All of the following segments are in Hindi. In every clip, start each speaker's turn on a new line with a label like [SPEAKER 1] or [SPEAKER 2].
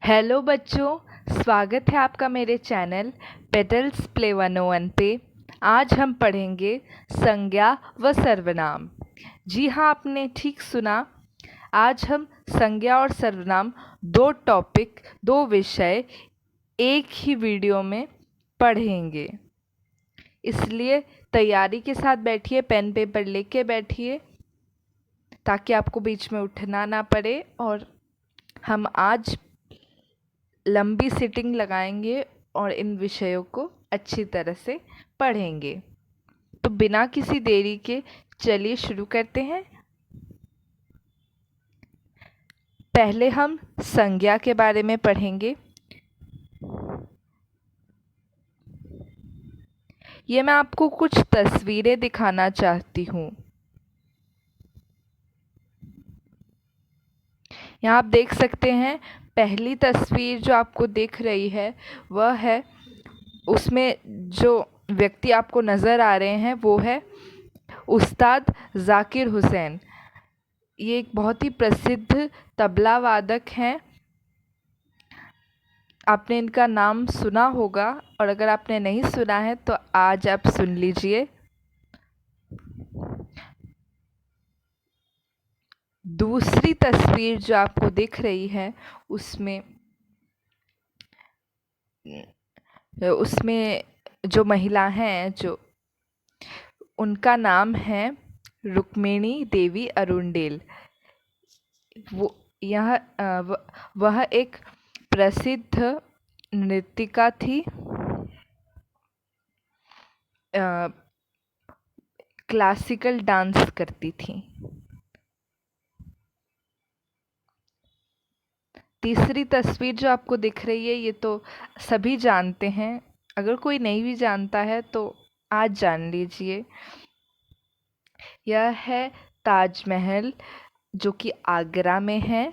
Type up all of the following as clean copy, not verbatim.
[SPEAKER 1] हेलो बच्चों, स्वागत है आपका मेरे चैनल पेटल्स प्ले 101 पे। आज हम पढ़ेंगे संज्ञा व सर्वनाम। जी हाँ, आपने ठीक सुना। आज हम संज्ञा और सर्वनाम दो विषय एक ही वीडियो में पढ़ेंगे। इसलिए तैयारी के साथ बैठिए, पेन पेपर लेके बैठिए ताकि आपको बीच में उठना ना पड़े। और हम आज लंबी सिटिंग लगाएंगे और इन विषयों को अच्छी तरह से पढ़ेंगे। तो बिना किसी देरी के चलिए शुरू करते हैं। पहले हम संज्ञा के बारे में पढ़ेंगे। ये मैं आपको कुछ तस्वीरें दिखाना चाहती हूँ। यहाँ आप देख सकते हैं, पहली तस्वीर जो आपको दिख रही है वह है, उसमें जो व्यक्ति आपको नज़र आ रहे हैं वो है उस्ताद जाकिर हुसैन। ये एक बहुत ही प्रसिद्ध तबला वादक हैं। आपने इनका नाम सुना होगा, और अगर आपने नहीं सुना है तो आज आप सुन लीजिए। दूसरी तस्वीर जो आपको दिख रही है उसमें जो महिला हैं, जो उनका नाम है रुक्मिणी देवी अरुणडेल। वह एक प्रसिद्ध नृत्यिका थी। क्लासिकल डांस करती थी। तीसरी तस्वीर जो आपको दिख रही है ये तो सभी जानते हैं। अगर कोई नहीं भी जानता है तो आज जान लीजिए। यह है ताजमहल, जो कि आगरा में है।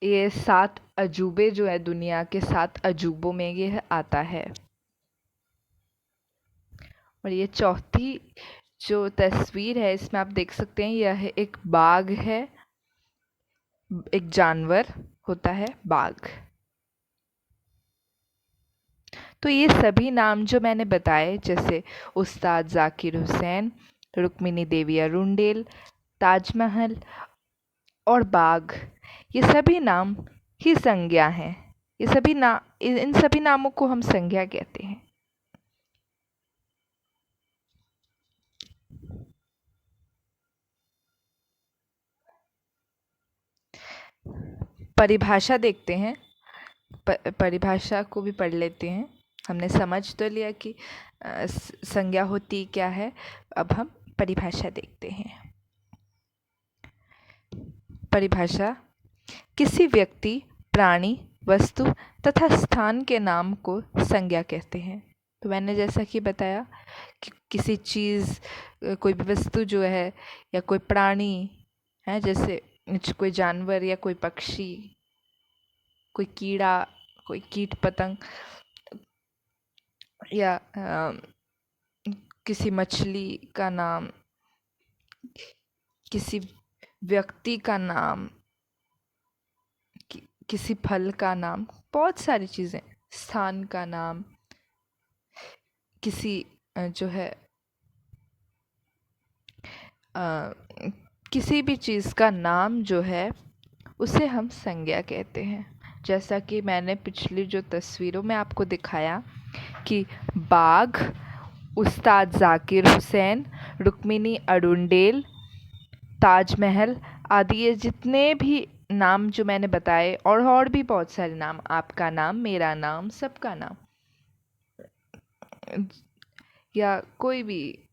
[SPEAKER 1] ये 7 अजूबे जो है, दुनिया के 7 अजूबों में ये आता है। और ये चौथी जो तस्वीर है, इसमें आप देख सकते हैं यह एक बाघ है। एक जानवर होता है बाघ। तो ये सभी नाम जो मैंने बताए, जैसे उस्ताद जाकिर हुसैन, रुक्मिणी देवी अरुणडेल, ताजमहल और बाघ, ये सभी नाम ही संज्ञा हैं। इन सभी नामों को हम संज्ञा कहते हैं। परिभाषा देखते हैं। परिभाषा को भी पढ़ लेते हैं। हमने समझ तो लिया कि संज्ञा होती क्या है। अब हम परिभाषा देखते हैं। परिभाषा: किसी व्यक्ति, प्राणी, वस्तु तथा स्थान के नाम को संज्ञा कहते हैं। तो मैंने जैसा कि बताया कि किसी चीज़, कोई भी वस्तु जो है, या कोई प्राणी है, जैसे कोई जानवर या कोई पक्षी, कोई कीड़ा, कोई कीट पतंग, या किसी मछली का नाम, किसी व्यक्ति का नाम, किसी फल का नाम, बहुत सारी चीज़ें, स्थान का नाम, किसी जो है किसी भी चीज़ का नाम जो है उसे हम संज्ञा कहते हैं। जैसा कि मैंने पिछली जो तस्वीरों में आपको दिखाया कि बाघ, उस्ताद जाकिर हुसैन, रुक्मिणी अरुणडेल, ताजमहल आदि, ये जितने भी नाम जो मैंने बताए, और भी बहुत सारे नाम, आपका नाम, मेरा नाम, सबका नाम, या कोई भी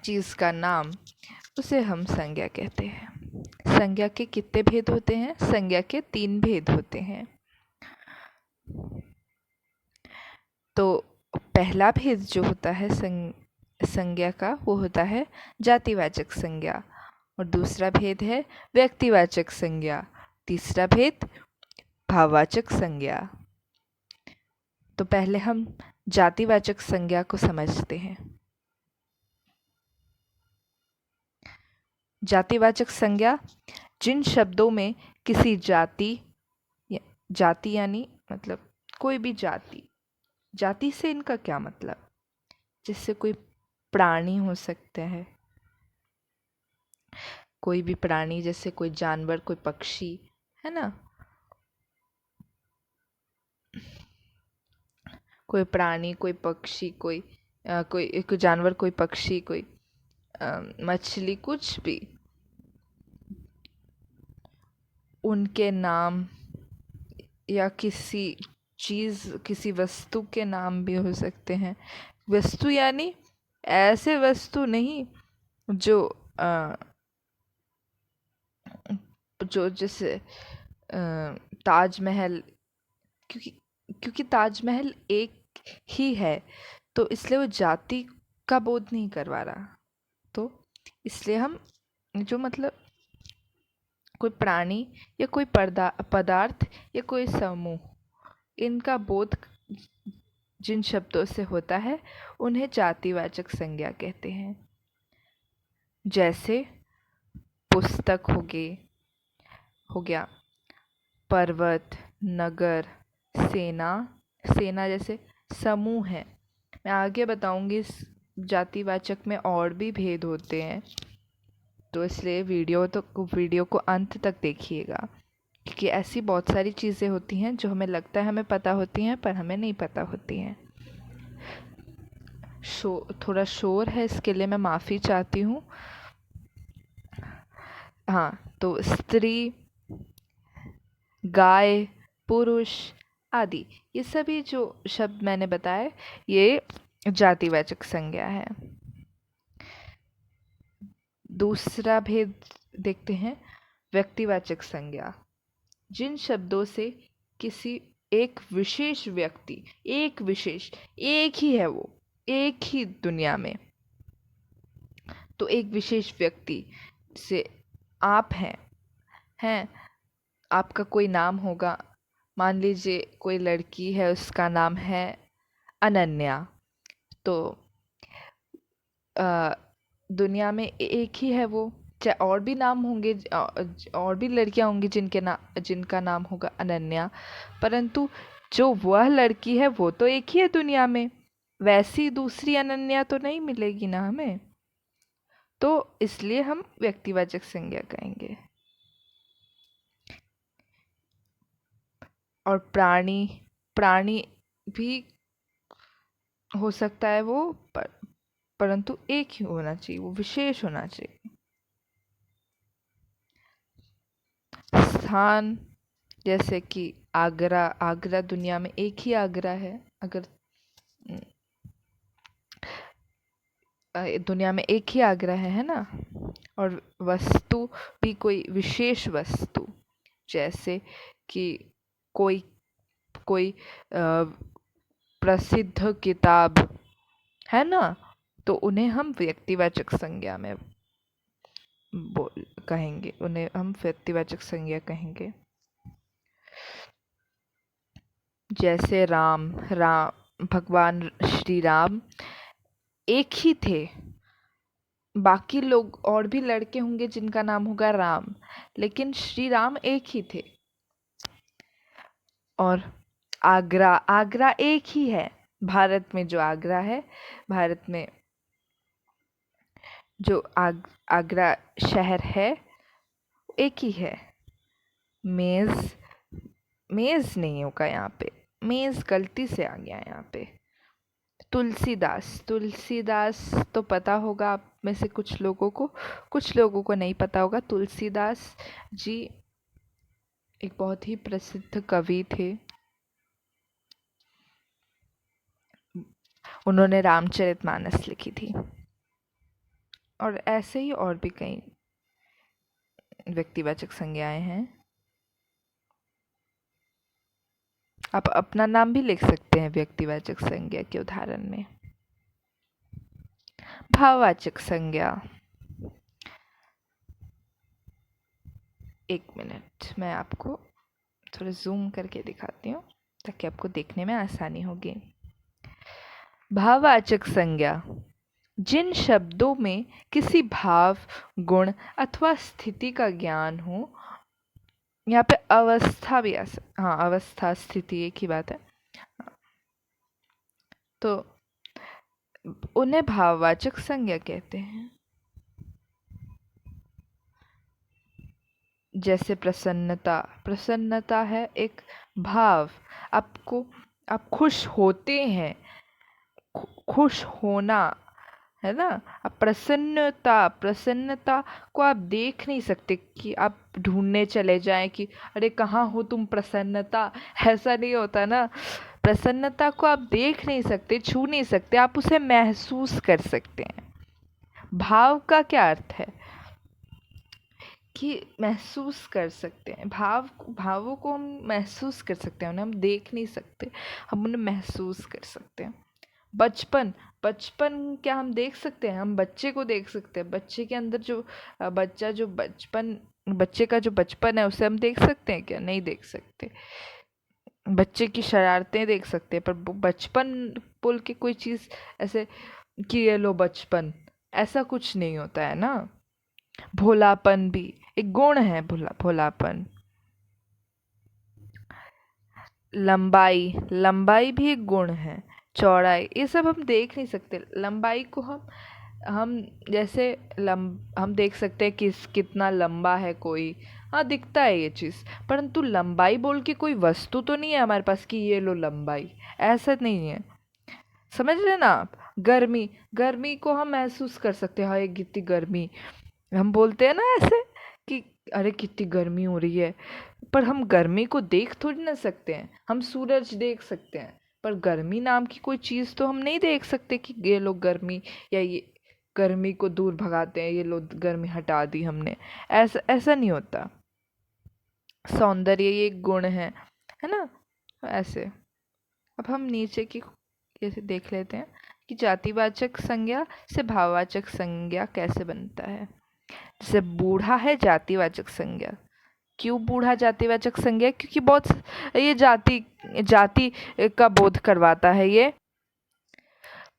[SPEAKER 1] चीज़ का नाम, उसे हम संज्ञा कहते हैं। संज्ञा के कितने भेद होते हैं? संज्ञा के 3 भेद होते हैं। तो पहला भेद जो होता है संज्ञा का, वो होता है जातिवाचक संज्ञा, और दूसरा भेद है व्यक्तिवाचक संज्ञा, तीसरा भेद भाववाचक संज्ञा। तो पहले हम जातिवाचक संज्ञा को समझते हैं। जातिवाचक संज्ञा जिन शब्दों में किसी जाति जाति यानी मतलब कोई भी जाति। जाति से इनका क्या मतलब? जिससे कोई प्राणी हो सकते हैं, कोई भी प्राणी, जैसे कोई जानवर, कोई पक्षी, है ना। कोई प्राणी, कोई पक्षी, कोई जानवर, कोई पक्षी, कोई मछली, कुछ भी, उनके नाम या किसी चीज़, किसी वस्तु के नाम भी हो सकते हैं। वस्तु यानी ऐसे वस्तु नहीं जो जो जैसे ताजमहल, क्योंकि क्योंकि ताजमहल एक ही है, तो इसलिए वो जाति का बोध नहीं करवा रहा। तो इसलिए हम जो मतलब कोई प्राणी या कोई पदार्थ या कोई समूह, इनका बोध जिन शब्दों से होता है उन्हें जातिवाचक संज्ञा कहते हैं। जैसे पुस्तक हो गया, पर्वत, नगर, सेना। सेना जैसे समूह है। मैं आगे बताऊंगी इस जातिवाचक में और भी भेद होते हैं, तो इसलिए वीडियो को अंत तक देखिएगा, क्योंकि ऐसी बहुत सारी चीज़ें होती हैं जो हमें लगता है हमें पता होती हैं पर हमें नहीं पता होती हैं। थोड़ा शोर है, इसके लिए मैं माफ़ी चाहती हूँ। हाँ, तो स्त्री, गाय, पुरुष आदि, ये सभी जो शब्द मैंने बताए ये जातिवाचक संज्ञा है। दूसरा भेद देखते हैं, व्यक्तिवाचक संज्ञा। जिन शब्दों से किसी एक विशेष व्यक्ति, एक ही है वो, एक ही दुनिया में, तो एक विशेष व्यक्ति से आप हैं, आपका कोई नाम होगा। मान लीजिए कोई लड़की है, उसका नाम है अनन्या, तो दुनिया में एक ही है वो। चाहे और भी नाम होंगे, और भी लड़कियां होंगी जिनका नाम होगा अनन्या, परंतु जो वह लड़की है वो तो एक ही है दुनिया में, वैसी दूसरी अनन्या तो नहीं मिलेगी ना हमें। तो इसलिए हम व्यक्तिवाचक संज्ञा कहेंगे। और प्राणी भी हो सकता है वो, परंतु एक ही होना चाहिए, वो विशेष होना चाहिए। स्थान जैसे कि आगरा दुनिया में एक ही आगरा है, अगर दुनिया में एक ही आगरा है ना। और वस्तु भी कोई विशेष वस्तु, जैसे कि कोई प्रसिद्ध किताब है ना, तो उन्हें हम व्यक्तिवाचक संज्ञा में कहेंगे, उन्हें हम व्यक्तिवाचक संज्ञा कहेंगे। जैसे राम भगवान श्री राम एक ही थे, बाकी लोग और भी लड़के होंगे जिनका नाम होगा राम, लेकिन श्री राम एक ही थे। और आगरा एक ही है, भारत में जो आगरा है, भारत में जो आगरा शहर है एक ही है। मेज नहीं होगा यहाँ पे, मेज गलती से आ गया यहाँ पे। तुलसीदास तो पता होगा आप में से कुछ लोगों को नहीं पता होगा। तुलसीदास जी एक बहुत ही प्रसिद्ध कवि थे। उन्होंने रामचरितमानस लिखी थी, और ऐसे ही और भी कई व्यक्तिवाचक संज्ञाएं हैं। आप अपना नाम भी लिख सकते हैं व्यक्तिवाचक संज्ञा के उदाहरण में। भाववाचक संज्ञा, एक मिनट, मैं आपको थोड़ा जूम करके दिखाती हूँ ताकि आपको देखने में आसानी होगी। भाववाचक संज्ञा, जिन शब्दों में किसी भाव, गुण अथवा स्थिति का ज्ञान हो यहाँ पे अवस्था भी हाँ, अवस्था स्थिति एक ही बात है। तो उन्हें भाववाचक संज्ञा कहते हैं। जैसे प्रसन्नता, प्रसन्नता है एक भाव। आपको, आप खुश होते हैं, खुश होना है ना। अब प्रसन्नता, प्रसन्नता को आप देख नहीं सकते कि आप ढूंढने चले जाएं कि अरे कहाँ हो तुम प्रसन्नता, ऐसा नहीं होता ना। प्रसन्नता को आप देख नहीं सकते, छू नहीं सकते, आप उसे महसूस कर सकते हैं। भाव का क्या अर्थ है कि महसूस कर सकते हैं। भावों को हम महसूस कर सकते हैं, उन्हें हम देख नहीं सकते, हम उन्हें महसूस कर सकते हैं। बचपन, बचपन क्या हम देख सकते हैं? हम बच्चे को देख सकते हैं। बच्चे के अंदर जो बच्चा जो बचपन, बच्चे का जो बचपन है उसे हम देख सकते हैं क्या? नहीं देख सकते। बच्चे की शरारतें देख सकते हैं, पर बचपन बोल के कोई चीज़ ऐसे कि ये लो बचपन, ऐसा कुछ नहीं होता है ना। भोलापन भी एक गुण है, भोलापन। लंबाई, लंबाई भी एक गुण है। चौड़ाई, ये सब हम देख नहीं सकते। लंबाई को हम जैसे हम देख सकते हैं कि कितना लंबा है कोई, हाँ दिखता है ये चीज़, परंतु लंबाई बोल के कोई वस्तु तो नहीं है हमारे पास कि ये लो लंबाई, ऐसा नहीं है। समझ रहे ना आप? गर्मी, गर्मी को हम महसूस कर सकते हैं, हाँ ये कितनी गर्मी, हम बोलते हैं ना ऐसे कि अरे कितनी गर्मी हो रही है। पर हम गर्मी को देख थोड़ी ना सकते हैं। हम सूरज देख सकते हैं, पर गर्मी नाम की कोई चीज़ तो हम नहीं देख सकते कि ये लोग गर्मी, या ये गर्मी को दूर भगाते हैं, ये लोग गर्मी हटा दी हमने, ऐसा ऐसा नहीं होता। सौंदर्य ये एक गुण है ना। ऐसे अब हम नीचे की कैसे देख लेते हैं कि जातिवाचक संज्ञा से भाववाचक संज्ञा कैसे बनता है। जैसे बूढ़ा है जातिवाचक संज्ञा। क्यों बूढ़ा जातिवाचक संज्ञा? क्योंकि बहुत ये जाति जाति का बोध करवाता है ये।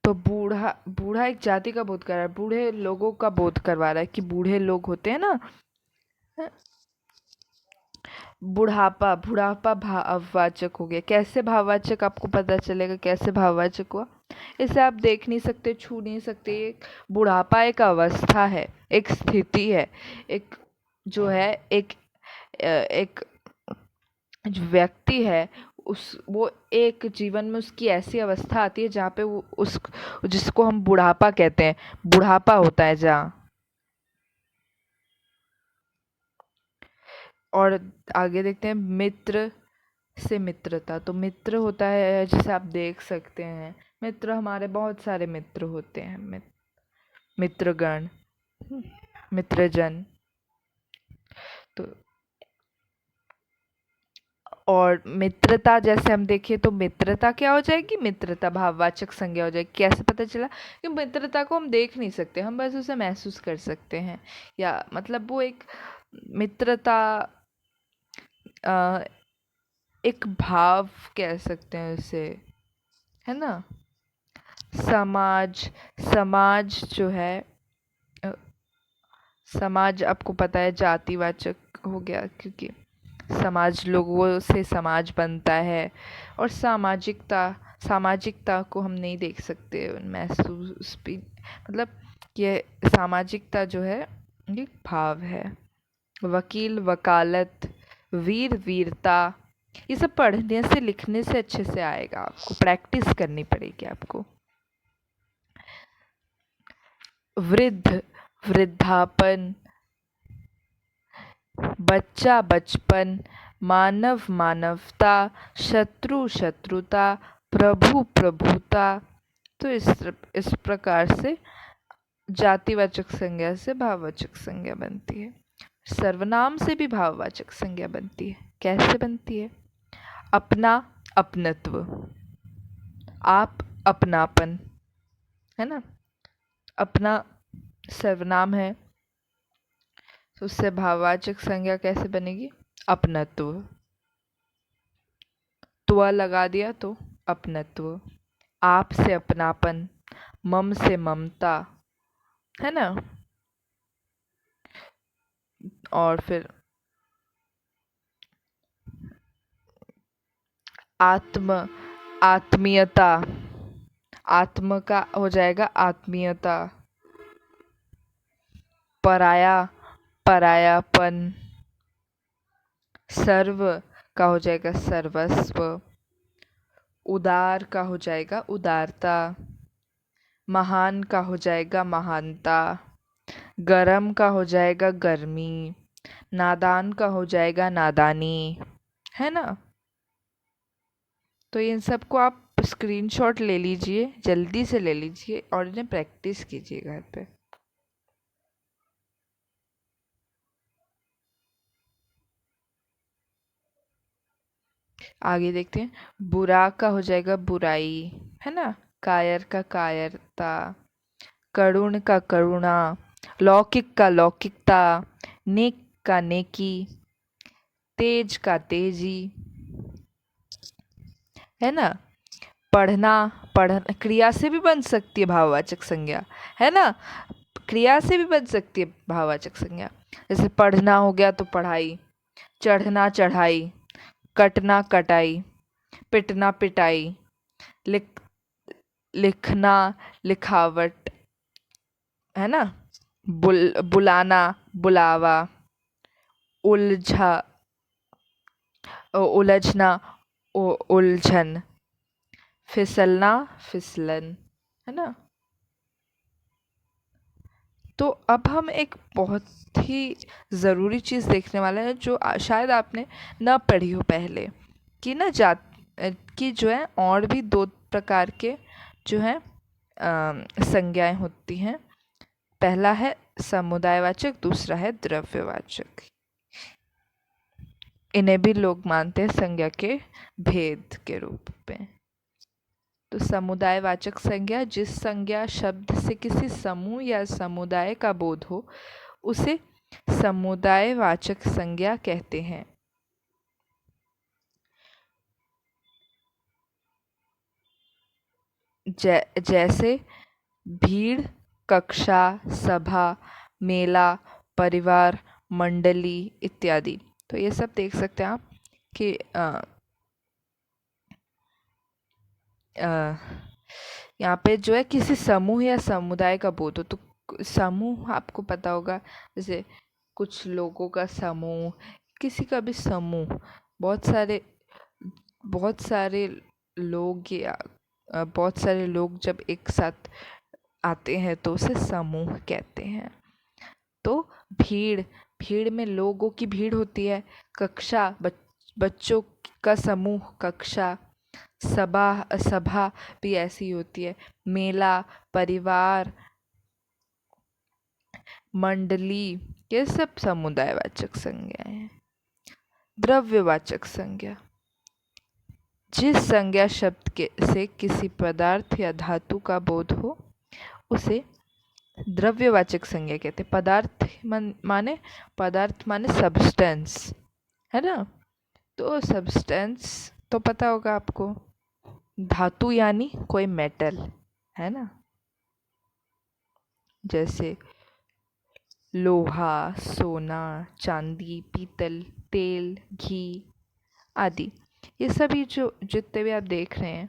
[SPEAKER 1] तो बूढ़ा, बूढ़ा एक जाति का बोध कर रहा है, बूढ़े लोगों का बोध करवा रहा है कि बूढ़े लोग होते हैं ना। बुढ़ापा, बुढ़ापा भाववाचक हो गया। कैसे भाववाचक, आपको पता चलेगा कैसे भाववाचक हुआ? इसे आप देख नहीं सकते, छू नहीं सकते। एक बुढ़ापा एक अवस्था है, एक स्थिति है, एक जो है एक जो व्यक्ति है, उस वो एक जीवन में उसकी ऐसी अवस्था आती है जहाँ पे वो उस जिसको हम बुढ़ापा कहते हैं, बुढ़ापा होता है जहाँ। और आगे देखते हैं मित्र से मित्रता। तो मित्र होता है, जैसे आप देख सकते हैं, मित्र हमारे बहुत सारे मित्र होते हैं, मित्रगण, मित्रजन। तो और मित्रता जैसे हम देखें तो मित्रता क्या हो जाएगी? मित्रता भाववाचक संज्ञा हो जाएगी। कैसे पता चला? कि मित्रता को हम देख नहीं सकते, हम बस उसे महसूस कर सकते हैं। या मतलब वो एक मित्रता अ, एक भाव कह सकते हैं उसे, है ना। समाज, समाज जो है अ, समाज आपको पता है जातिवाचक हो गया, क्योंकि समाज, लोगों से समाज बनता है। और सामाजिकता, सामाजिकता को हम नहीं देख सकते, महसूस भी, मतलब ये सामाजिकता जो है ये भाव है। वकील, वकालत, वीर, वीरता, ये सब पढ़ने से लिखने से अच्छे से आएगा, आपको प्रैक्टिस करनी पड़ेगी आपको। वृद्ध, वृद्धापन, बच्चा, बचपन, मानव, मानवता, शत्रु, शत्रुता, प्रभु, प्रभुता। तो इस प्रकार से जातिवाचक संज्ञा से भाववाचक संज्ञा बनती है। सर्वनाम से भी भाववाचक संज्ञा बनती है। कैसे बनती है? अपना, अपनत्व, आप, अपनापन, है ना। अपना सर्वनाम है, तो उससे भाववाचक संज्ञा कैसे बनेगी? अपनत्व। त्व लगा दिया तो अपनत्व। आप से अपनापन, मम से ममता, है ना। और फिर आत्म, आत्मीयता, आत्म का हो जाएगा आत्मीयता। पराया, परायापन। सर्व का हो जाएगा सर्वस्व। उदार का हो जाएगा उदारता। महान का हो जाएगा महानता। गरम का हो जाएगा गर्मी। नादान का हो जाएगा नादानी, है ना। तो इन सबको आप स्क्रीनशॉट ले लीजिए, जल्दी से ले लीजिए और इन्हें प्रैक्टिस कीजिए घर पे। आगे देखते हैं। बुरा का हो जाएगा बुराई, है ना। कायर का कायरता। करुण का करुणा। लौकिक का लौकिकता। नेक का नेकी। तेज का तेजी, है ना। पढ़ना, पढ़ क्रिया से भी बन सकती है भाववाचक संज्ञा, है ना। क्रिया से भी बन सकती है भाववाचक संज्ञा। जैसे पढ़ना हो गया तो पढ़ाई। चढ़ना चढ़ाई। कटना कटाई। पिटना पिटाई। लिख लिखना लिखावट, है ना। बुलाना बुलावा। उलझा, उलझना उलझन। फिसलना फिसलन, है ना। तो अब हम एक बहुत ही ज़रूरी चीज़ देखने वाले हैं जो शायद आपने न पढ़ी हो पहले, कि ना जात कि जो है और भी दो प्रकार के जो है संज्ञाएं होती हैं। पहला है समुदायवाचक, दूसरा है द्रव्यवाचक। इन्हें भी लोग मानते हैं संज्ञा के भेद के रूप में। तो समुदायवाचक संज्ञा, जिस संज्ञा शब्द से किसी समूह या समुदाय का बोध हो उसे समुदायवाचक संज्ञा कहते हैं। जैसे भीड़, कक्षा, सभा, मेला, परिवार, मंडली इत्यादि। तो ये सब देख सकते हैं आप कि यहाँ पे जो है किसी समूह या समुदाय का बोध हो। तो समूह आपको पता होगा, जैसे कुछ लोगों का समूह, किसी का भी समूह, बहुत सारे लोग या बहुत सारे लोग जब एक साथ आते हैं तो उसे समूह कहते हैं। तो भीड़, भीड़ में लोगों की भीड़ होती है। कक्षा, बच्चों का समूह कक्षा। सभा, सभा भी ऐसी होती है। मेला, परिवार, मंडली, ये सब समुदायवाचक संज्ञा है। द्रव्यवाचक संज्ञा, जिस संज्ञा शब्द के से किसी पदार्थ या धातु का बोध हो उसे द्रव्यवाचक संज्ञा कहते हैं। पदार्थ माने सब्सटेंस, है ना। तो सब्सटेंस तो पता होगा आपको, धातु यानी कोई मेटल, है ना। जैसे लोहा, सोना, चांदी, पीतल, तेल, घी आदि। ये सभी जो जितने भी आप देख रहे हैं,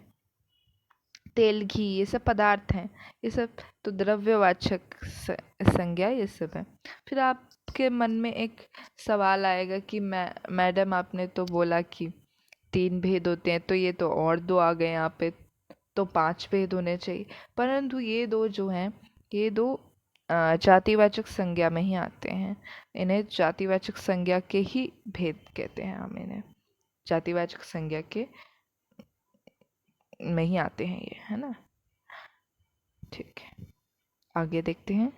[SPEAKER 1] तेल, घी, ये सब पदार्थ हैं। ये सब तो द्रव्यवाचक संज्ञा ये सब है। फिर आपके मन में एक सवाल आएगा कि मैडम आपने तो बोला कि 3 भेद होते हैं, तो ये तो और 2 आ गए यहाँ पे, तो 5 भेद होने चाहिए। परंतु ये 2 जो हैं, ये 2 जातिवाचक संज्ञा में ही आते हैं। इन्हें जातिवाचक संज्ञा के ही भेद कहते हैं हम इन्हें। जातिवाचक संज्ञा के में ही आते हैं ये, है ना। ठीक है, आगे देखते हैं।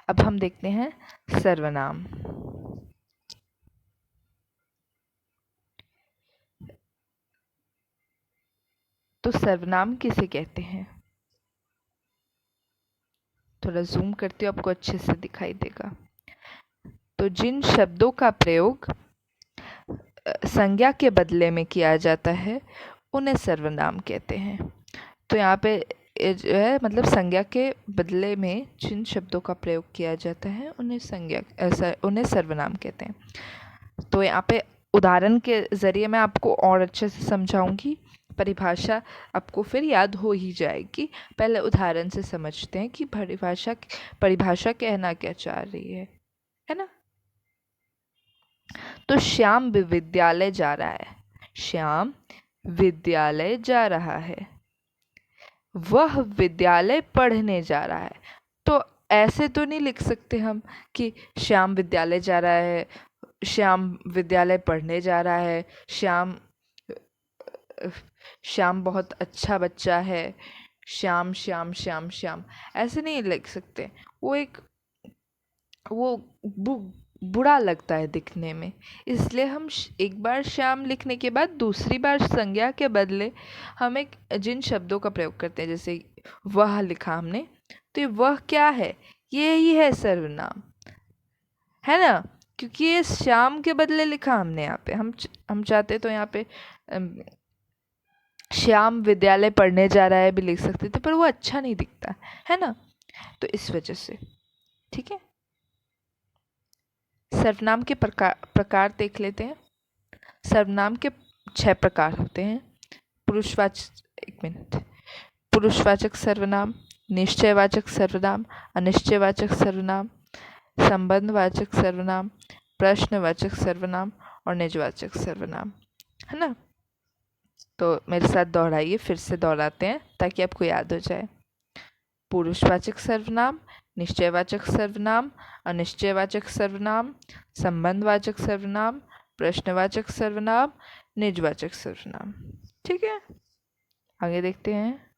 [SPEAKER 1] अब हम देखते हैं सर्वनाम। तो सर्वनाम किसे कहते हैं? थोड़ा जूम करती हूँ, आपको अच्छे से दिखाई देगा। तो जिन शब्दों का प्रयोग संज्ञा के बदले में किया जाता है उन्हें सर्वनाम कहते हैं। तो यहाँ पे ये जो है मतलब संज्ञा के बदले में जिन शब्दों का प्रयोग किया जाता है उन्हें उन्हें सर्वनाम कहते हैं। तो यहाँ पे उदाहरण के ज़रिए मैं आपको और अच्छे से समझाऊंगी, परिभाषा आपको फिर याद हो ही जाएगी। पहले उदाहरण से समझते हैं कि परिभाषा कहना क्या चाह रही है ना। तो श्याम विद्यालय जा रहा है, श्याम विद्यालय जा रहा है, वह विद्यालय पढ़ने जा रहा है। तो ऐसे तो नहीं लिख सकते हम कि श्याम विद्यालय जा रहा है, श्याम विद्यालय पढ़ने जा रहा है, श्याम बहुत अच्छा बच्चा है, श्याम श्याम श्याम श्याम, ऐसे नहीं लिख सकते। वो बुरा लगता है दिखने में, इसलिए हम एक बार श्याम लिखने के बाद दूसरी बार संज्ञा के बदले हम जिन शब्दों का प्रयोग करते हैं, जैसे वह लिखा हमने, तो ये वह क्या है, ये ही है सर्वनाम, है ना। क्योंकि ये श्याम के बदले लिखा हमने यहाँ पे, हम चाहते तो यहाँ पे श्याम विद्यालय पढ़ने जा रहा है भी लिख सकते थे, पर वो अच्छा नहीं दिखता है ना, तो इस वजह से। ठीक है, सर्वनाम के प्रकार देख लेते हैं। सर्वनाम के 6 प्रकार होते हैं। पुरुषवाचक सर्वनाम, निश्चयवाचक सर्वनाम, अनिश्चयवाचक सर्वनाम, संबंधवाचक सर्वनाम, प्रश्नवाचक सर्वनाम और निजवाचक सर्वनाम, है ना। तो मेरे साथ दोहराइए, फिर से दोहराते हैं ताकि आपको याद हो जाए। पुरुषवाचक सर्वनाम, निश्चयवाचक सर्वनाम, अनिश्चयवाचक सर्वनाम, संबंधवाचक सर्वनाम, प्रश्नवाचक सर्वनाम, निजवाचक सर्वनाम। ठीक है, आगे देखते हैं।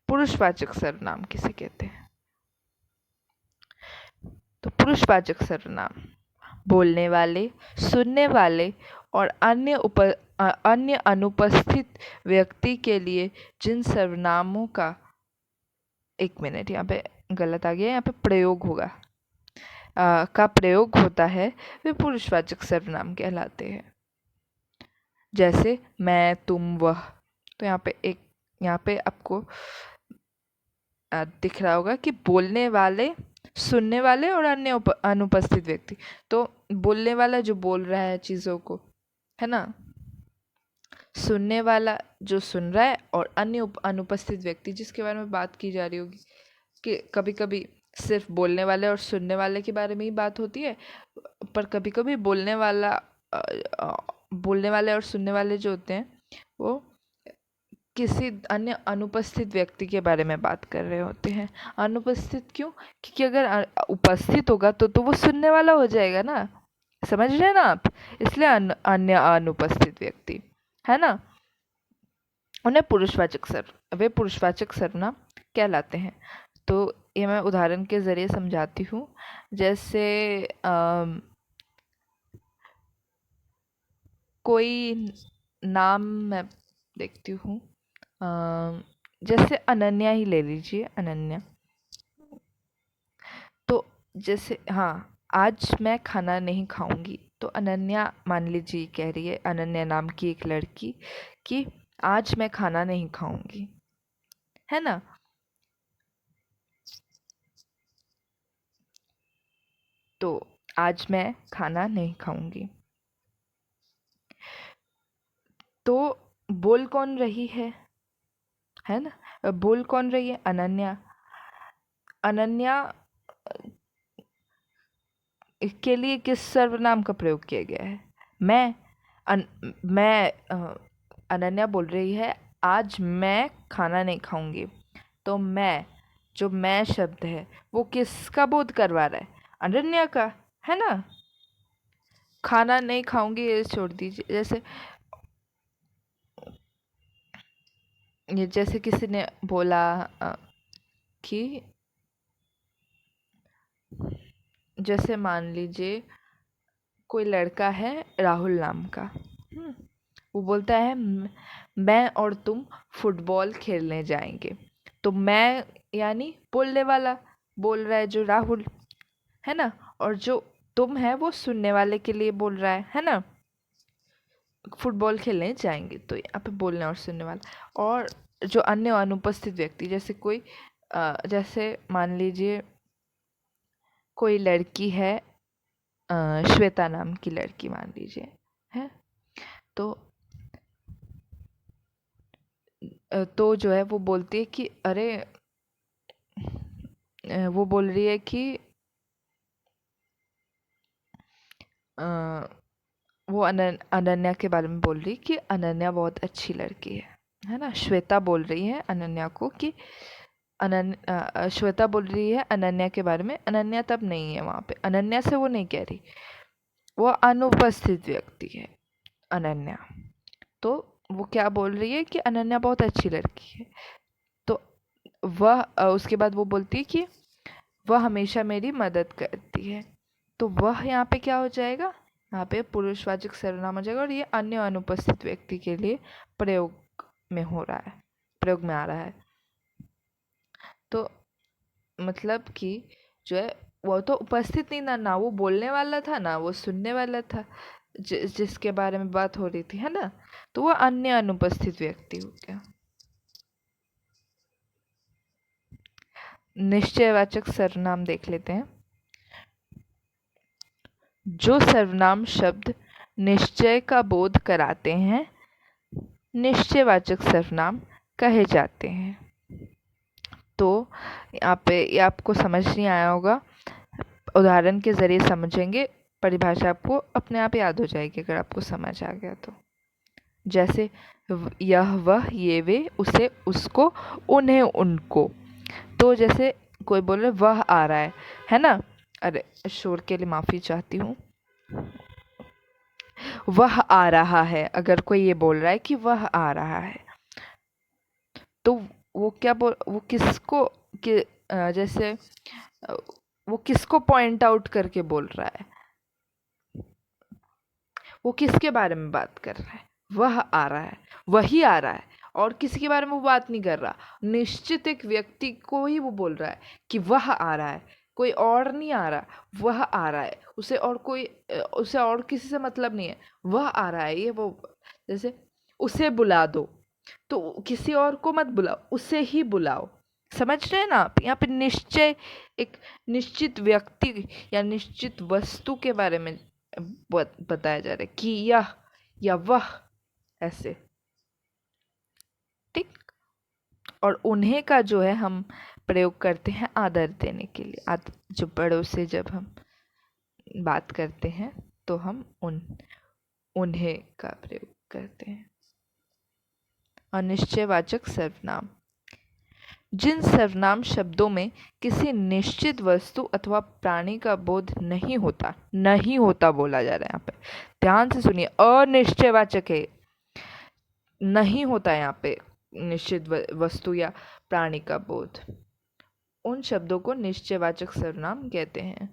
[SPEAKER 1] पुरुषवाचक सर्वनाम किसे कहते हैं? तो पुरुषवाचक सर्वनाम बोलने वाले, सुनने वाले और अन्य अनुपस्थित व्यक्ति के लिए जिन सर्वनामों का, एक मिनट यहाँ पे गलत आ गया, यहाँ पे प्रयोग होगा, का प्रयोग होता है, वे पुरुषवाचक सर्वनाम कहलाते हैं। जैसे मैं, तुम, वह। तो यहाँ पे आपको दिख रहा होगा कि बोलने वाले, सुनने वाले और अन्य अनुपस्थित व्यक्ति। तो बोलने वाला जो बोल रहा है चीज़ों को, है ना, सुनने वाला जो सुन रहा है, और अन्य अनुपस्थित व्यक्ति जिसके बारे में बात की जा रही होगी, कि कभी कभी सिर्फ बोलने वाले और सुनने वाले के बारे में ही बात होती है, पर कभी कभी बोलने वाले और सुनने वाले जो होते हैं वो किसी अन्य अनुपस्थित व्यक्ति के बारे में बात कर रहे होते हैं। अनुपस्थित क्यों? क्योंकि अगर उपस्थित होगा तो वो सुनने वाला हो जाएगा ना, समझ रहे हैं ना आप, इसलिए अन्य अनुपस्थित व्यक्ति, है ना, वे पुरुषवाचक सर्वनाम कहलाते हैं। तो ये मैं उदाहरण के ज़रिए समझाती हूँ। जैसे कोई नाम मैं देखती हूँ, जैसे अनन्या ही ले लीजिए, अनन्या। तो जैसे हाँ, आज मैं खाना नहीं खाऊंगी, तो अनन्या मान लीजिए कह रही है, अनन्या नाम की एक लड़की, कि आज मैं खाना नहीं खाऊंगी, है ना। तो आज मैं खाना नहीं खाऊंगी, तो बोल कौन रही है ना, बोल कौन रही है? अनन्या। अनन्या के लिए किस सर्वनाम का प्रयोग किया गया है? मैं। अनन्या बोल रही है आज मैं खाना नहीं खाऊंगी, तो जो मैं शब्द है वो किसका बोध करवा रहा है? अनन्या का, है ना। खाना नहीं खाऊंगी ये छोड़ दीजिए, जैसे किसी ने बोला कि, जैसे मान लीजिए कोई लड़का है राहुल नाम का, वो बोलता है मैं और तुम फुटबॉल खेलने जाएंगे। तो मैं यानी बोलने वाला बोल रहा है, जो राहुल है ना, और जो तुम है वो सुनने वाले के लिए बोल रहा है ना, फुटबॉल खेलने जाएंगे। तो यहाँ पे बोलने और सुनने वाला। और जो अन्य अनुपस्थित व्यक्ति, जैसे कोई जैसे मान लीजिए कोई लड़की है, श्वेता नाम की लड़की मान लीजिए है, तो तो जो है वो बोलती है कि अरे वो बोल रही है कि वो अनन्या के बारे में बोल रही कि अनन्या बहुत अच्छी लड़की है ना। श्वेता बोल रही है अनन्या को कि श्वेता बोल रही है अनन्या के बारे में, अनन्या तब नहीं है वहाँ पे, अनन्या से वो नहीं कह रही, वो अनुपस्थित व्यक्ति है अनन्या। तो वो क्या बोल रही है कि अनन्या बहुत अच्छी लड़की है। तो वह उसके बाद वो बोलती है कि वह हमेशा मेरी मदद करती है। तो वह यहाँ पे क्या हो जाएगा, यहाँ पे पुरुषवाचक सर्वनाम हो जाएगा और ये अन्य अनुपस्थित व्यक्ति के लिए प्रयोग में हो रहा है, प्रयोग में आ रहा है। तो मतलब कि जो है वो तो उपस्थित नहीं था ना, वो बोलने वाला था ना वो सुनने वाला था, जिसके बारे में बात हो रही थी, है ना। तो वो अन्य अनुपस्थित व्यक्ति हो गया। निश्चयवाचक सर्वनाम देख लेते हैं। जो सर्वनाम शब्द निश्चय का बोध कराते हैं निश्चयवाचक सर्वनाम कहे जाते हैं। तो यहाँ पे ये आपको समझ नहीं आया होगा, उदाहरण के ज़रिए समझेंगे, परिभाषा आपको अपने आप याद हो जाएगी अगर आपको समझ आ गया तो। जैसे यह वह ये वे उसे उसको उन्हें उनको। तो जैसे कोई बोल रहा है वह आ रहा है ना, अरे शोर के लिए माफ़ी चाहती हूँ, वह आ रहा है, अगर कोई ये बोल रहा है कि वह आ रहा है तो वो क्या बोल, वो किसको कि जैसे वो किसको पॉइंट आउट करके बोल रहा है, वो किसके बारे में बात कर रहा है, वह आ रहा है, वही आ रहा है, और किसी के बारे में वो बात नहीं कर रहा, निश्चित एक व्यक्ति को ही वो बोल रहा है कि वह आ रहा है, कोई और नहीं आ रहा, वह आ रहा है, उसे और किसी से मतलब नहीं है, वह आ रहा है। ये वो जैसे उसे बुला दो, तो किसी और को मत बुलाओ, उसे ही बुलाओ। समझ रहे हैं ना आप, यहाँ पे निश्चय एक निश्चित व्यक्ति या निश्चित वस्तु के बारे में बताया जा रहा है कि यह या वह ऐसे, ठीक। और उन्हें का जो है हम प्रयोग करते हैं आदर देने के लिए, जो बड़ों से जब हम बात करते हैं तो हम उन्हें का प्रयोग करते हैं। अनिश्चयवाचक सर्वनाम, जिन सर्वनाम शब्दों में किसी निश्चित वस्तु अथवा प्राणी का बोध नहीं होता बोला जा रहा है यहाँ पे, ध्यान से सुनिए, अनिश्चयवाचक है, नहीं होता यहाँ पे निश्चित वस्तु या प्राणी का बोध, उन शब्दों को निश्चयवाचक सर्वनाम कहते हैं।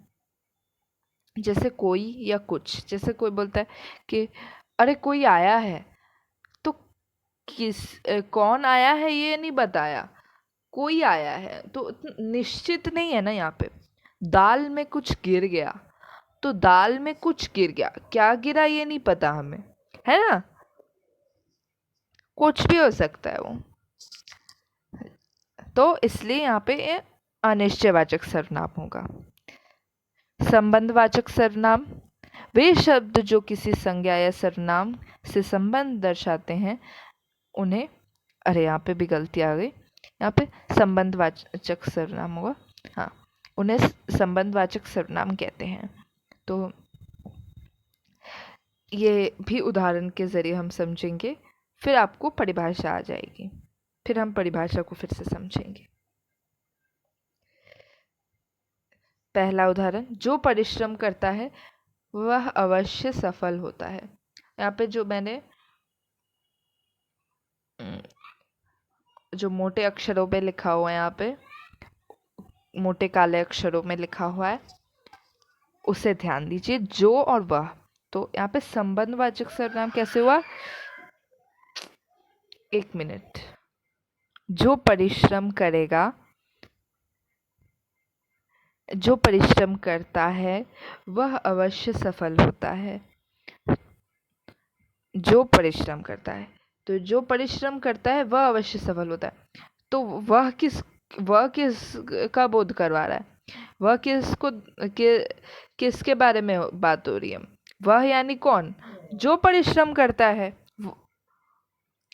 [SPEAKER 1] जैसे कोई या कुछ, जैसे कोई बोलता है कि अरे कोई आया है, तो कौन आया है ये नहीं बताया, कोई आया है, तो निश्चित नहीं है ना। यहाँ पे दाल में कुछ गिर गया, तो दाल में कुछ गिर गया, क्या गिरा ये नहीं पता हमें, है ना, कुछ भी हो सकता है वो। तो इसलिए यहाँ पे ये अनिश्चयवाचक सर्वनाम होगा। संबंधवाचक सर्वनाम, वे शब्द जो किसी संज्ञा या सर्वनाम से संबंध दर्शाते हैं उन्हें, अरे यहाँ पे भी गलती आ गई, यहाँ पे संबंधवाचक सर्वनाम होगा, हाँ, उन्हें संबंधवाचक सर्वनाम कहते हैं। तो ये भी उदाहरण के ज़रिए हम समझेंगे, फिर आपको परिभाषा आ जाएगी, फिर हम परिभाषा को फिर से समझेंगे। पहला उदाहरण, जो परिश्रम करता है वह अवश्य सफल होता है। यहाँ पे जो मैंने जो मोटे अक्षरों पे लिखा हुआ है, यहाँ पे मोटे काले अक्षरों में लिखा हुआ है, उसे ध्यान दीजिए, जो और वह। तो यहाँ पे संबंधवाचक सर्वनाम कैसे हुआ, एक मिनट, जो परिश्रम करेगा, जो परिश्रम करता है वह अवश्य सफल होता है, जो परिश्रम करता है, तो जो परिश्रम करता है वह अवश्य सफल होता है। तो वह किस का बोध करवा रहा है? वह किसके बारे में बात हो रही है? वह यानी कौन? जो परिश्रम करता है,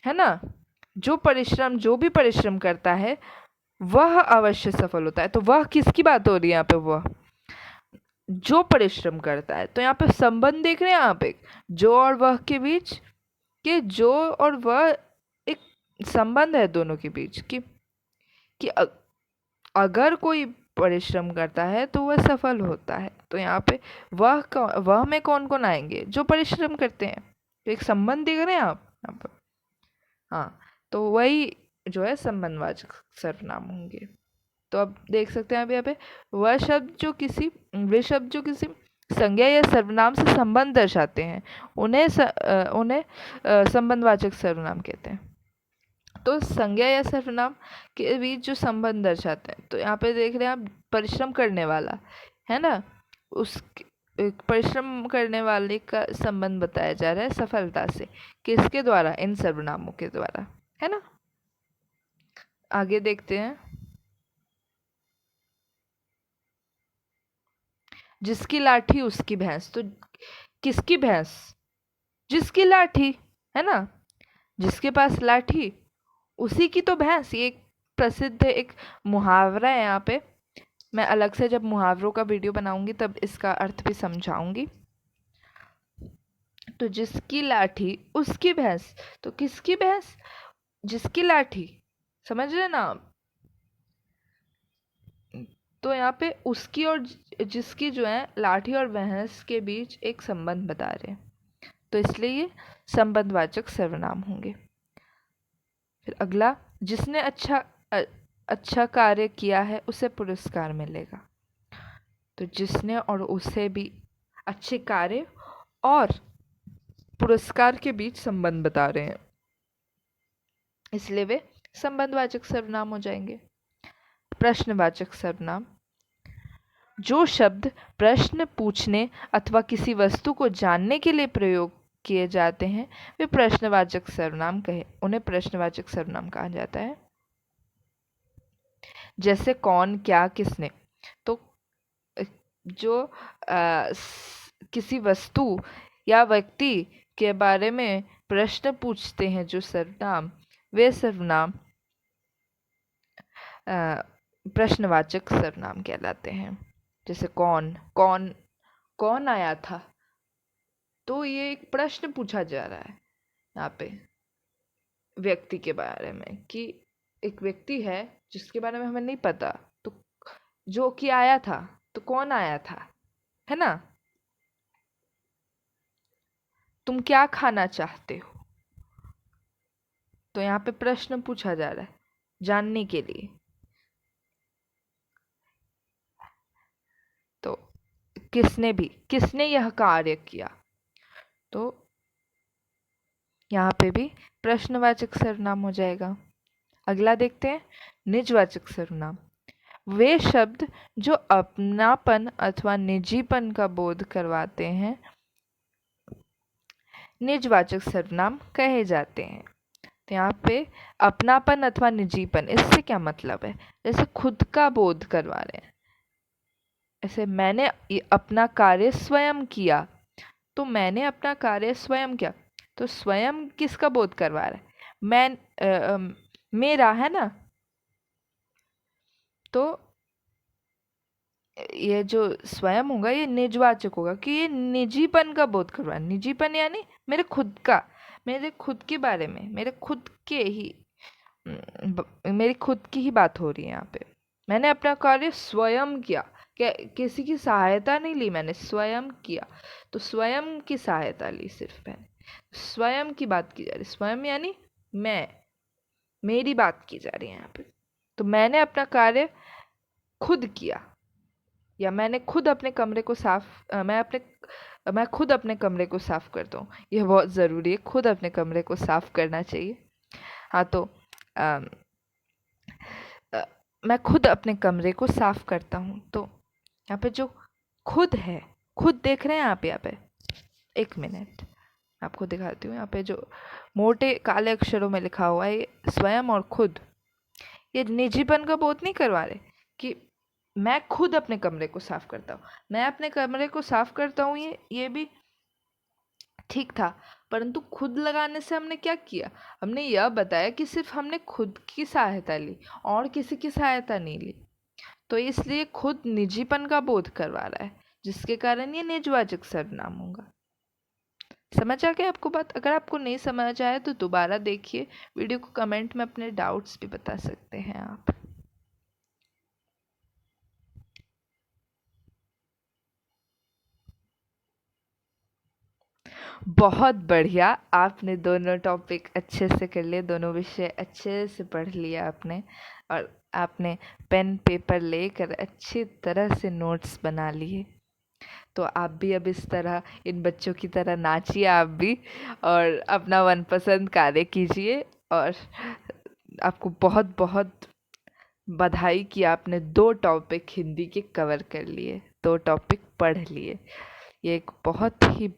[SPEAKER 1] है ना? जो भी परिश्रम करता है वह अवश्य सफल होता है। तो वह किसकी बात हो रही है यहाँ पे? वह जो परिश्रम करता है। तो यहाँ पे संबंध देख रहे हैं आप, एक जो और वह के बीच, कि जो और वह एक संबंध है दोनों के बीच, कि अगर कोई परिश्रम करता है तो वह सफल होता है। तो यहाँ पे वह में कौन कौन आएंगे? जो परिश्रम करते हैं। तो एक संबंध देख रहे हैं आप यहाँ पर। हाँ, तो वही जो है संबंधवाचक सर्वनाम होंगे। तो अब देख सकते हैं अभी यहाँ पे वे शब्द जो किसी संज्ञा या सर्वनाम से संबंध दर्शाते हैं उन्हें संबंधवाचक सर्वनाम कहते हैं। तो संज्ञा या सर्वनाम के बीच जो संबंध दर्शाते हैं, तो यहाँ पे देख रहे हैं आप, परिश्रम करने वाला है ना, उस परिश्रम करने वाले का संबंध बताया जा रहा है सफलता से। किसके द्वारा? इन सर्वनामों के द्वारा, है ना। आगे देखते हैं। जिसकी लाठी उसकी भैंस। तो किसकी भैंस? जिसकी लाठी, है ना। जिसके पास लाठी उसी की तो भैंस। ये एक प्रसिद्ध एक मुहावरा है। यहाँ पे मैं अलग से जब मुहावरों का वीडियो बनाऊंगी तब इसका अर्थ भी समझाऊंगी। तो जिसकी लाठी उसकी भैंस। तो किसकी भैंस? जिसकी लाठी, समझ रहे ना आप। तो यहाँ पे उसकी और जिसकी जो है लाठी और भैंस के बीच एक संबंध बता रहे हैं, तो इसलिए ये संबंधवाचक सर्वनाम होंगे। फिर अगला, जिसने अच्छा कार्य किया है उसे पुरस्कार मिलेगा। तो जिसने और उसे भी अच्छे कार्य और पुरस्कार के बीच संबंध बता रहे हैं, इसलिए वे संबंधवाचक सर्वनाम हो जाएंगे। प्रश्नवाचक सर्वनाम। जो शब्द प्रश्न पूछने अथवा किसी वस्तु को जानने के लिए प्रयोग किए जाते हैं वे प्रश्नवाचक सर्वनाम उन्हें प्रश्नवाचक सर्वनाम कहा जाता है। जैसे कौन, क्या, किसने। तो जो किसी वस्तु या व्यक्ति के बारे में प्रश्न पूछते हैं जो सर्वनाम, वे सर्वनाम प्रश्नवाचक सर्वनाम कहलाते हैं। जैसे कौन आया था। तो ये एक प्रश्न पूछा जा रहा है यहाँ पे व्यक्ति के बारे में, कि एक व्यक्ति है जिसके बारे में हमें नहीं पता, तो जो कि आया था, तो कौन आया था, है ना। तुम क्या खाना चाहते हो। तो यहाँ पे प्रश्न पूछा जा रहा है जानने के लिए। तो किसने यह कार्य किया। तो यहाँ पे भी प्रश्नवाचक सर्वनाम हो जाएगा। अगला देखते हैं, निजवाचक सर्वनाम। वे शब्द जो अपनापन अथवा निजीपन का बोध करवाते हैं निजवाचक सर्वनाम कहे जाते हैं। तो यहाँ पे अपनापन अथवा निजीपन, इससे क्या मतलब है? जैसे खुद का बोध करवा रहे हैं, ऐसे मैंने अपना कार्य स्वयं किया। तो मैंने अपना कार्य स्वयं किया, तो स्वयं किसका बोध करवा रहा है? मेरा, है ना। तो ये जो स्वयं होगा ये निजवाचक होगा, कि ये निजीपन का बोध करवा। निजीपन यानी मेरे खुद के बारे में, मेरी खुद की ही बात हो रही है यहाँ पे। मैंने अपना कार्य स्वयं किया, किसी की सहायता नहीं ली, मैंने स्वयं किया। तो स्वयं की सहायता ली सिर्फ मैंने, स्वयं की बात की जा रही। स्वयं यानी मेरी बात की जा रही है यहाँ पे। तो मैंने अपना कार्य खुद किया, या मैंने खुद अपने कमरे को साफ मैं खुद अपने कमरे को साफ करता हूँ। यह बहुत ज़रूरी है, खुद अपने कमरे को साफ करना चाहिए। हाँ, तो मैं खुद अपने कमरे को साफ करता हूँ। तो यहाँ पे जो खुद है, खुद देख रहे हैं आप यहाँ पे, एक मिनट, आपको दिखाती हूँ। यहाँ पे जो मोटे काले अक्षरों में लिखा हुआ है, ये स्वयं और खुद। ये निजीपन का बोध नहीं करवा रहे कि मैं खुद अपने कमरे को साफ करता हूँ, मैं अपने कमरे को साफ करता हूँ, ये भी ठीक था। परंतु खुद लगाने से हमने क्या किया? हमने यह बताया कि सिर्फ हमने खुद की सहायता ली और किसी की सहायता नहीं ली। तो इसलिए खुद निजीपन का बोध करवा रहा है, जिसके कारण ये निजवाचक सर्वनाम होगा। समझ आ गया आपको बात? अगर आपको नहीं समझ आया तो दोबारा देखिए वीडियो को, कमेंट में अपने डाउट्स भी बता सकते हैं आप। बहुत बढ़िया, आपने दोनों टॉपिक अच्छे से कर लिए, दोनों विषय अच्छे से पढ़ लिया आपने, और आपने पेन पेपर लेकर अच्छी तरह से नोट्स बना लिए। तो आप भी अब इस तरह इन बच्चों की तरह नाचिए आप भी, और अपना मनपसंद कार्य कीजिए। और आपको बहुत बहुत बधाई कि आपने 2 टॉपिक हिंदी के कवर कर लिए, 2 टॉपिक पढ़ लिए। ये एक बहुत ही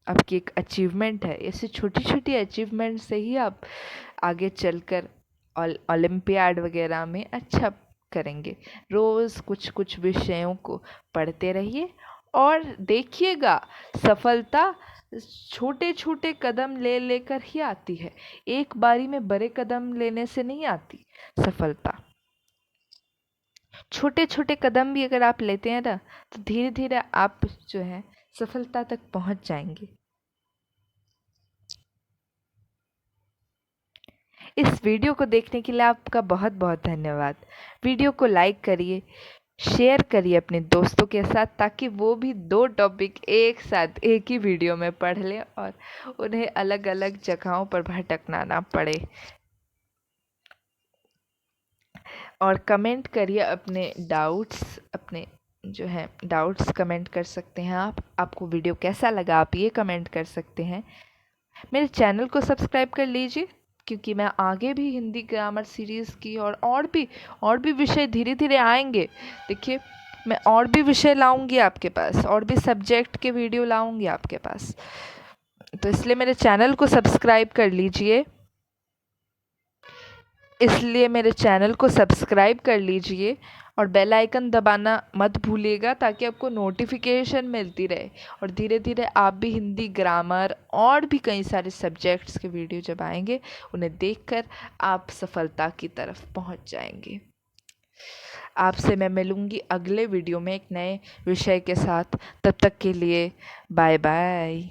[SPEAKER 1] आपकी एक अचीवमेंट है। ऐसे छोटी छोटी अचीवमेंट से ही आप आगे चलकर ओलंपियाड वगैरह में अच्छा करेंगे। रोज़ कुछ कुछ विषयों को पढ़ते रहिए और देखिएगा सफलता छोटे छोटे कदम ले लेकर ही आती है। एक बारी में बड़े कदम लेने से नहीं आती सफलता। छोटे छोटे कदम भी अगर आप लेते हैं ना, तो धीरे धीरे आप जो है सफलता तक पहुंच जाएंगे। इस वीडियो को देखने के लिए आपका बहुत बहुत धन्यवाद। वीडियो को लाइक करिए, शेयर करिए अपने दोस्तों के साथ, ताकि वो भी 2 टॉपिक एक साथ एक ही वीडियो में पढ़ लें और उन्हें अलग अलग जगहों पर भटकना ना पड़े। और कमेंट करिए अपने डाउट्स, अपने जो है डाउट्स कमेंट कर सकते हैं आप। आपको वीडियो कैसा लगा आप ये कमेंट कर सकते हैं। मेरे चैनल को सब्सक्राइब कर लीजिए, क्योंकि मैं आगे भी हिंदी ग्रामर सीरीज़ की और भी विषय धीरे धीरे आएंगे। देखिए, मैं और भी विषय लाऊंगी आपके पास, और भी सब्जेक्ट के वीडियो लाऊंगी आपके पास। तो इसलिए मेरे चैनल को सब्सक्राइब कर लीजिए, और बेल आइकन दबाना मत भूलिएगा, ताकि आपको नोटिफिकेशन मिलती रहे। और धीरे धीरे आप भी हिंदी ग्रामर और भी कई सारे सब्जेक्ट्स के वीडियो जब आएंगे, उन्हें देखकर आप सफलता की तरफ पहुंच जाएंगे। आपसे मैं मिलूंगी अगले वीडियो में एक नए विषय के साथ। तब तक के लिए बाय बाय।